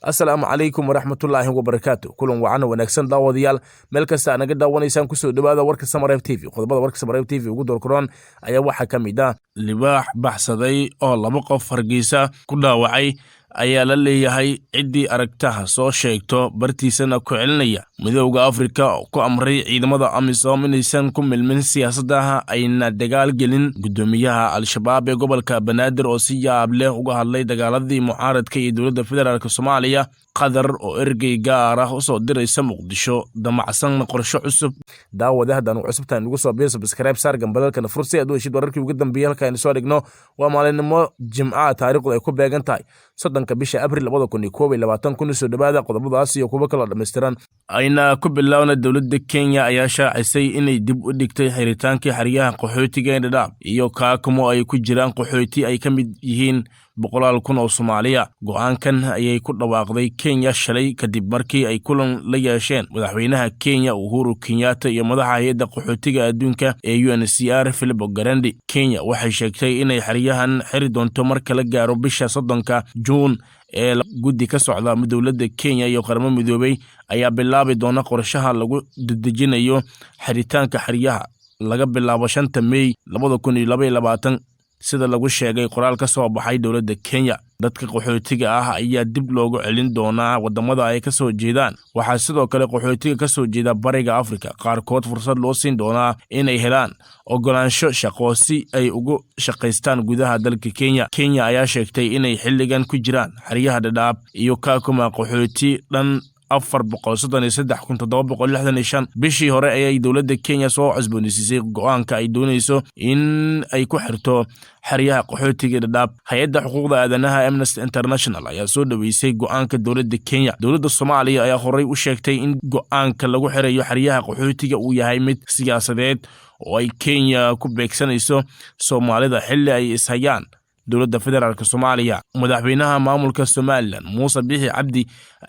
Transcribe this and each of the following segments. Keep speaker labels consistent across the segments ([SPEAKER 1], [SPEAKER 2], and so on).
[SPEAKER 1] Assalaamu calaykum waraxmatullaahi wabarakaatu. Kulan wacan wanaagsan daawadayaal meel kasta naga daawanaysaan kusoo dhawaada warka Samareeb TV. Qodobada warka Samareeb TV ugu doorkoran ayaa waxa kamid ah libaax baxsaday oo laba qof Hargeysa ku dhaawacay ayaa la leeyahay cidii aragtaha soo sheegto bartiisana ku celinaya midowga Afrika ku amray ciidamada AMISOM inaysan ku milmin siyaasadaha ayna dagaal gelin gudoomiyaha Al-Shabaab ee gobolka Banaadir oo si yaab leh uga hadlay dagaaladii mucaaradka iyo dowladda federaalka Soomaaliya qadar oo ergey gaar ah u soo diraysa Muqdisho damacsan qorshe cusub daawadahadan cusubtaan ugu soo biir subscribe saar gambalka fursi aad u heshid wararkii ugu dambeeyay halka aynu soo dhigno waa maalinimo Jimcaha taariikhdu ay ku beegan tahay 3 bisha Abriil 2021 kuna soo dhawaada qodobadaas iyo kuwa kala dhameystiran ayna ku bilowna dowladda Kenya ayaa shaacisay inay dib u dhigtay xiritaanka xariyaha qaxootiga ee Dadaab iyo Kaakumo ay ku jiraan qaxooti ay ka mid yihiin 100,000 oo Soomaaliya go'aankan ayay ku dhawaaqday Kenya shalay kadib markii ay kulan la yeesheen madaxweynaha Kenya Uhuru Kenyatta iyo madaxa hay'adda qaxootiga adduunka ee UNHCR Filippo Grandi. Kenya waxay sheegtay inay xariyahan xiri doonto marka la gaaro bisha 30 Juun ee guddi ka socda dowladda Kenya iyo qaramada midoobay ayaa bilaabi doona qorshaha lagu dedejinayo xiritaanka xariyaha laga bilaabo 5 May 2022 sida lagu sheegay qoraal ka soo baxay dowladda Kenya. Dadka qaxootiga ah ayaa dib loogu celin doonaa wadamada ay ka soo jeedaan. Waxaa sidoo kale qaxootiga ka soo jeeda bariga Afrika qaarkood fursad loo siin doonaa inay helaan ogolaansho shaqo si ay ugu shaqeystaan gudaha dalka Kenya. Kenya ayaa sheegtay inay xilligan ku jiraan xariyaha Dadaab iyo Kaakumo qaxooti dhan 433,765 bishii hore ayay dowladda Kenya soo cusboonaysiisay go'aanka ay doonayso in ay ku xirto xariyaha qaxootiga Dadaab. Hay'adda xuquuqda aadanaha Amnesty International ayaa soo dhaweysay go'aanka dowladda Kenya. Dowladda Soomaaliya ayaa horey u sheegtay in go'aanka lagu xirayo xariyaha qaxootiga uu yahay mid siyaasadeed oo ay Kenya ku beegsanayso Soomaalida xilli ay ishayaan dowladda federaalka Soomaaliya. Madaxweynaha maamulka Somaliland Muuse Biixi Cabdi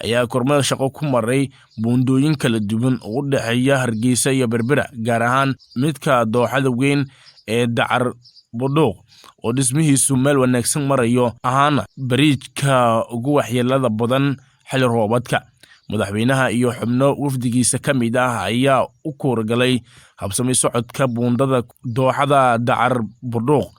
[SPEAKER 1] ayaa kormeer shaqo ku maray buundooyin kala duwan oo u dhaxeeya Hargeysa iyo Berbera gaar ahaan midka dooxada weyn ee Dacar Budhuuq oo dhismihiisu meel wanaagsan marayo ahaana bariijka ugu waxyeelada badan xilli roobaadka. Madaxweynaha iyo xubno wafdigiisa ka mid ah ayaa u kuurgalay habsami socodka buundada dooxada Dacar Budhuuq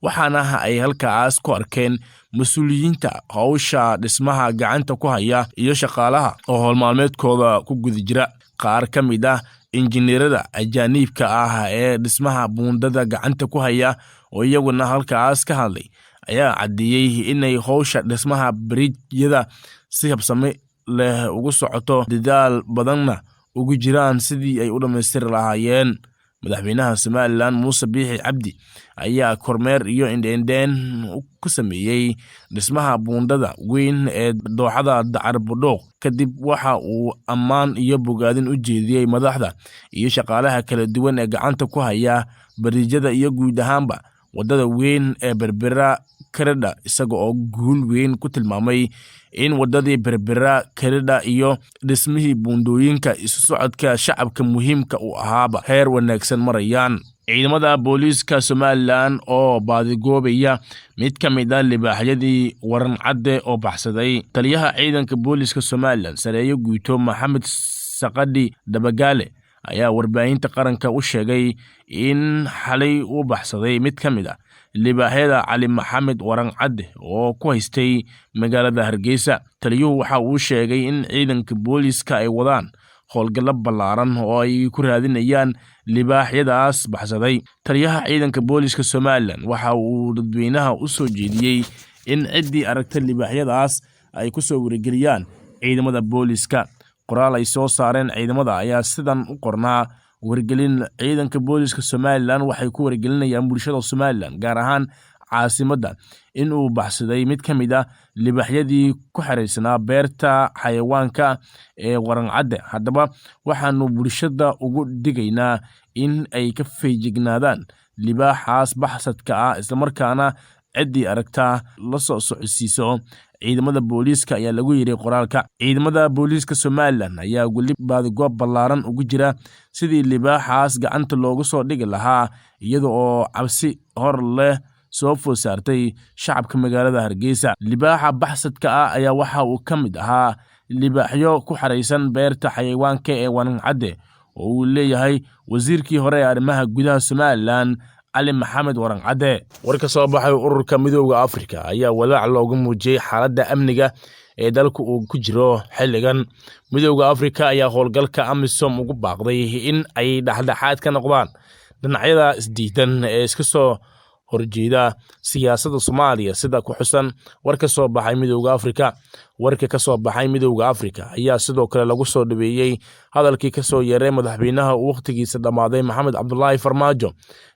[SPEAKER 1] waxaana ay halkaas ku arkeen mas'uuliyiinta hawsha dhismaha gacanta ku haya iyo shaqaalaha oo hawl maalmeedkooda ku guda jira. Qaar ka mid ah injineerada ajaanibka ah ee dhismaha buundada gacanta ku haya oo iyaguna halkaas ka hadlay ayaa cadeeyay inay hawsha dhismaha bariijyada si habsami leh ugu socoto dadaal badanna ugu jiraan sidii ay u dhameystiri lahaayeen. Madaxweynaha Somaliland Muuse Biixi Cabdi ayaa kormeer iyo indheendeen ku sameeyay dhismaha buundada weyn ee dooxada Dacar Budhuuq kadib waxa uu ammaan iyo bogaadin u jeediyay madaxda iyo shaqaalaha kala duwan ee gacanta ku haya bariijyada iyo guud ahaanba wadada weyn ee Berbera Karadha isaga oo guul weyn ku tilmaamay in wadadii Berbera Karadha iyo dhismihii buundooyinka isu socodka shacabka muhiimka u ahaaba heer wanaagsan marayaan. Ciidamada booliiska Somaliland oo baadigoobaya mid ka mid ah libaaxyadii waran cadde oo baxsaday. Taliyaha ciidanka booliiska Somaliland Sareeyo Guuto Maxamed Saqadhi Dabagaale ayaa warbaahinta qaranka u sheegay in xalay uu baxsaday mid ka mid ah libaaxyada Cali Maxamed waran cadde oo ku haystay magaalada Hargeysa. Taliyuhu waxa uu sheegay in ciidanka booliiska ay wadaan howlgalo ballaaran oo ay ku raadinayaan libaaxyadaas baxsaday. Taliyaha ciidanka booliiska Somaliland waxa uu dadweynaha u soo jeediyay in cidii aragta libaaxyadaas ay ku soo wargeliyaan ciidamada booliiska. Qoraal ay soo saareen ciidamada ayaa sidan u qornaa wargelin ciidanka booliiska Somaliland waxay ku wargelinayaan bulshada Somaliland gaar ahaan caasimadda in uu baxsaday mid ka mid ah libaaxyadii ku xariirsanaa beerta xayawaanka ee waran cadde. Haddaba waxaanu bulshada ugu digaynaa in ay ka feejignaadaan libaaxaas baxsadka ah isla markaana cidii aragta la soo socodsiiso ciidamada booliiska ayaa lagu yiri qoraalka. Ciidamada booliiska Somaliland ayaa wali baadigoab ballaaran ugu jira sidii libaaxaas gacanta loogu soo dhigi lahaa iyada oo cabsi hor leh soo food saartay shacabka magaalada Hargeysa. Libaaxa baxsadka ah ayaa waxa uu ka mid ahaa libaaxyo ku xareysan beerta xayawaanka ee Wanan Cadde oo uu leeyahay wasiirkii hore ee arrimaha gudaha Somaliland Ali Maxamed Waran Cadde. War ka soo baxay ururka Midowga Afrika ayaa walaac looga muujiyay xaaladda amniga ee dalku uu ku jiro xilligan. Midowga Afrika ayaa howlgalka AMISOM ugu baaqday in ay dhexdhexaad ka noqdaan dhinacyada isdiidan ee iska soo horjeeda siyaasadda Soomaaliya sida ku xusan war ka soo baxay Midowga Afrika. Warka ka soo baxay Midowga Afrika ayaa sidoo kale lagu soo dhaweeyay hadalkii ka soo yeeray madaxweynaha waqtigiisa dhamaaday Maxamed Cabdullaahi Farmaajo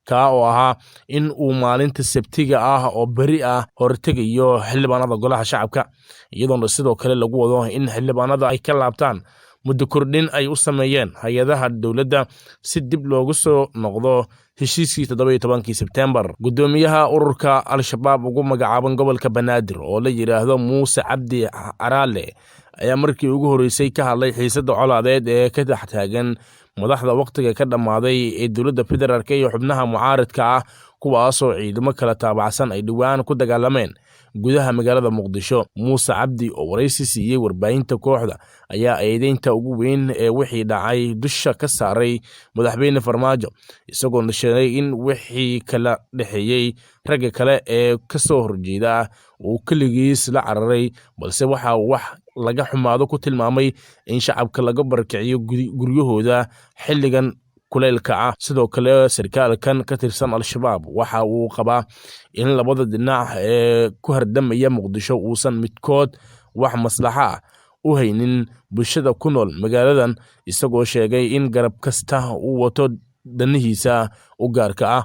[SPEAKER 1] ka oo ahaa in uu maalinta Sabtiga ah oo beri ah hortegayo xildhibaanada golaha shacabka, iyadoo sidoo kale lagu wado in xildhibaanada ay ka laabtaan muddo kordhin ay u sameeyeen hay'adaha dowladda si dib loogu soo noqdo heshiiskii 17 Sebtembar. Gudoomiyaha ururka Al-Shabaab ugu magacaaban gobolka Banaadir oo la yiraahdo Muuse Cabdi Caraale ayaa markii ugu horeysay ka hadlay xiisadda colaadeed ee ka taagan madaxda waqtiga ka dhamaaday ee dowladda federaalka iyo xubnaha mucaaradka ah kuwaasoo ciidamo kala taabacsan ay dhawaan ku dagaalameen gudaha magaalada Muqdisho. Muuse Cabdi oo wareysi siiyay warbaahinta kooxda ayaa eedeynta ugu weyn ee wixii dhacay dusha ka saaray madaxweyne Farmaajo, isagoo sheegay in wixii kala dhaxeeyay ragga kale ee ka soo horjeeda uu kaligiis la cararay, balse waxa uu wax laga xumaado ku tilmaamay in shacabka laga barkiciyo guryahooda xilligan kuleelka ah. Sidoo kale sarkaalkan ka tirsan Al-Shabaab waxa uu qabaa in labada dhinac ee ku hardamaya Muqdisho uusan midkood wax maslaxa ah u haynin bulshada ku nool magaaladan, isagoo sheegay in garab kasta uu wato danihiisa u gaarka ah.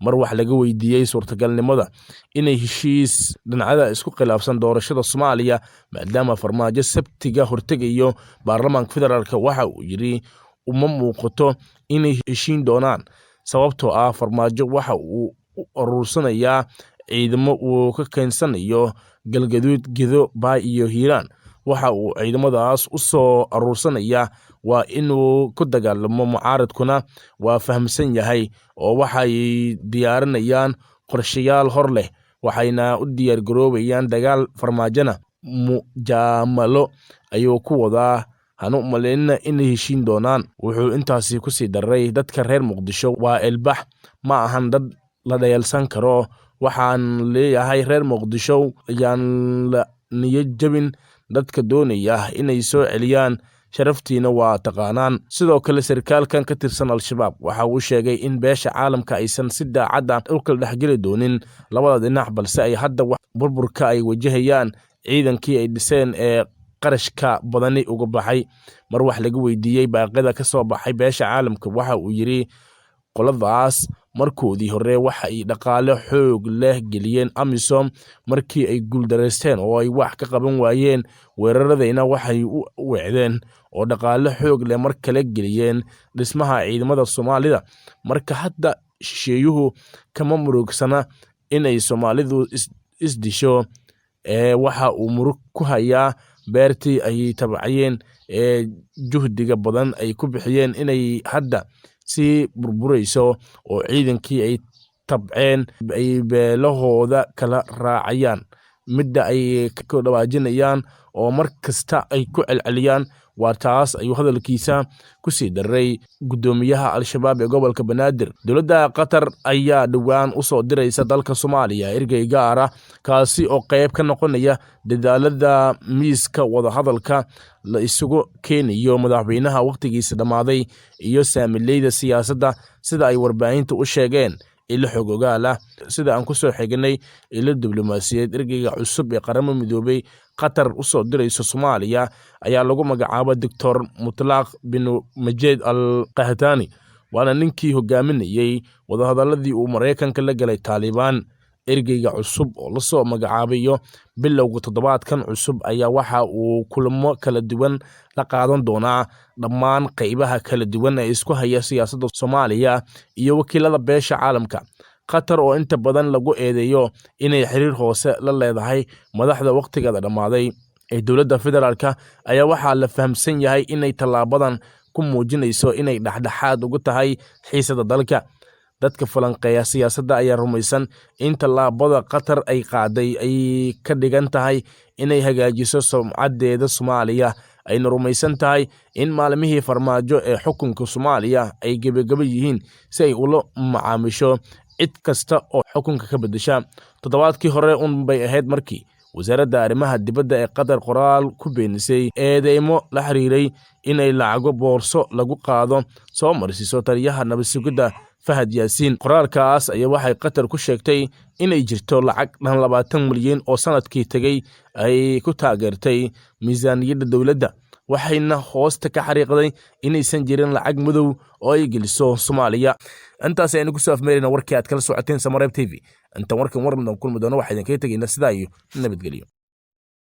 [SPEAKER 1] Mar wax laga weydiiyay suurtagalnimada inay heshiis dhinacyada isku khilaafsan doorashada Soomaaliya maadaama Farmaajo Sabtiga hortegayo baarlamaanka federaalka, waxa uu yiri uma muuqato inay heshiin doonaan sababtoo ah Farmaajo waxa uu u urursanayaa ciidamo uu ka keensanayo Galgaduud, Gedo, Baay iyo Hiiraan. Waxa uu ciidamadaas u soo urursanayaa waa inuu ku dagaalamo mucaaradkuna waa fahamsan yahay oo waxay diyaarinayaan qorshayaal hor leh, waxayna u diyaar garoobayaan dagaal. Farmaajona mujaamalo ayuu ku wadaa, hanu maleynina inay heshiin doonaan. Wuxuu intaasi ku sii daray dadka reer Muqdisho waa ilbax, ma ahan dad la dhayalsan karo. Waxaan leeyahay reer Muqdisho ayaan la niyad jabin, dadka doonaya inay soo celiyaan sharaftiina waa taqaanaan. Sidoo kale sarkaalkan ka tirsan Al-Shabaab waxa uu sheegay in beesha caalamka aysan si daacad ah u kala dhexgeli doonin labada dhinac, balse ay hadda burburka ay wajahayaan ciidankii ay dhiseen ee qarashka badani uga baxay. Mar wax laga weydiiyay baaqida ka soo baxay beesha caalamka waxa uu yiri qoladaas markoodii hore waxa ay dhaqaale xoog leh geliyeen AMISOM markii ay guuldareysteen oo ay wax ka qaban waayeen weeraradayna waxay u wacdeen oo dhaqaale xoog leh mar kale geliyeen dhismaha ciidamada Soomaalida. Marka hadda shisheeyuhu kama murugsana inay Soomaalidu isdisho waxa uu murug ku hayaa beertii ay tabcayeen ee juhdiga badan ay ku bixiyeen inay hadda si burburayso oo ciidankii ay tabceen ay beelahooda kala raacayaan. Midda ay ka dhawaajinayaan oo mar kasta ay ku celceliyaan waa taas, ayuu hadalkiisa ku sii daray gudoomiyaha Al-Shabaab ee gobolka Banaadir. Dowladda Qatar ayaa dhawaan u soo diraysa dalka Soomaaliya ergey gaar ah kaasi oo qayb ka noqonaya dadaalada miiska wadahadalka la isugu keenayo madaxweynaha waqtigiisa dhamaaday iyo saamileyda siyaasadda, sida ay warbaahinta u sheegeen ilo xog ogaal ah. Sida aan ku soo xignay ilo diblomaasiyadeed, ergeyga cusub ee qaramada midoobay Qatar u soo diraysa Soomaaliya ayaa lagu magacaabay Dr. Mutlaq bin Majed Al-Qahtani, waana ninkii hogaaminayay wadahadaladii uu Mareykanka la galay Taliban. Ergeyga cusub oo la soo magacaabayo bilowga toddobaadkan cusub ayaa waxa uu kulamo kala duwan la qaadan doonaa dhammaan qaybaha kala duwan ee isku haya siyaasadda Soomaaliya iyo wakiilada beesha caalamka. Qatar oo inta badan lagu eedeeyo inay xiriir hoose la leedahay madaxda waqtigeeda dhamaaday ee dowladda federaalka ayaa waxaa la fahamsan yahay inay tallaabadan ku muujinayso inay dhexdhexaad ugu tahay xiisadda dalka. dadka falanqeeya siyaasadda ayaa rumaysan in tallaabada Qatar ay qaaday ay ka dhigan tahay inay hagaajiso sumcaddeeda Soomaaliya, ayna rumaysan tahay in maalmihii farmaajo ee xukunka Soomaaliya ay gebagaba yihiin si ay ula macaamisho cid kasta oo xukunka ka beddesha. Toddobaadkii hore bay ahayd markii wasaaradda arrimaha dibadda ee Qatar qoraal ku beenisay eedeymo la xiriiray inay lacago boorso lagu qaado soo marsiiso taliyaha nabad sugidda Fahad Yaasiin. Qoraalkaas ayaa waxay Qatar ku sheegtay inay jirto lacag dhan 20 milyan oo sanadkii tagay ay ku taageertay miisaaniyadda dowladda, waxayna hoosta ka xariiqday inaysan jirin lacag madow oo ay geliso Soomaaliya. intaas aynu ku soo afmeerina warkii aad kala socoteen Samareeb TV. inta warkan warna kulmi doono waxaan idinkaga tegaynaa sidaa iyo nabadgelyo.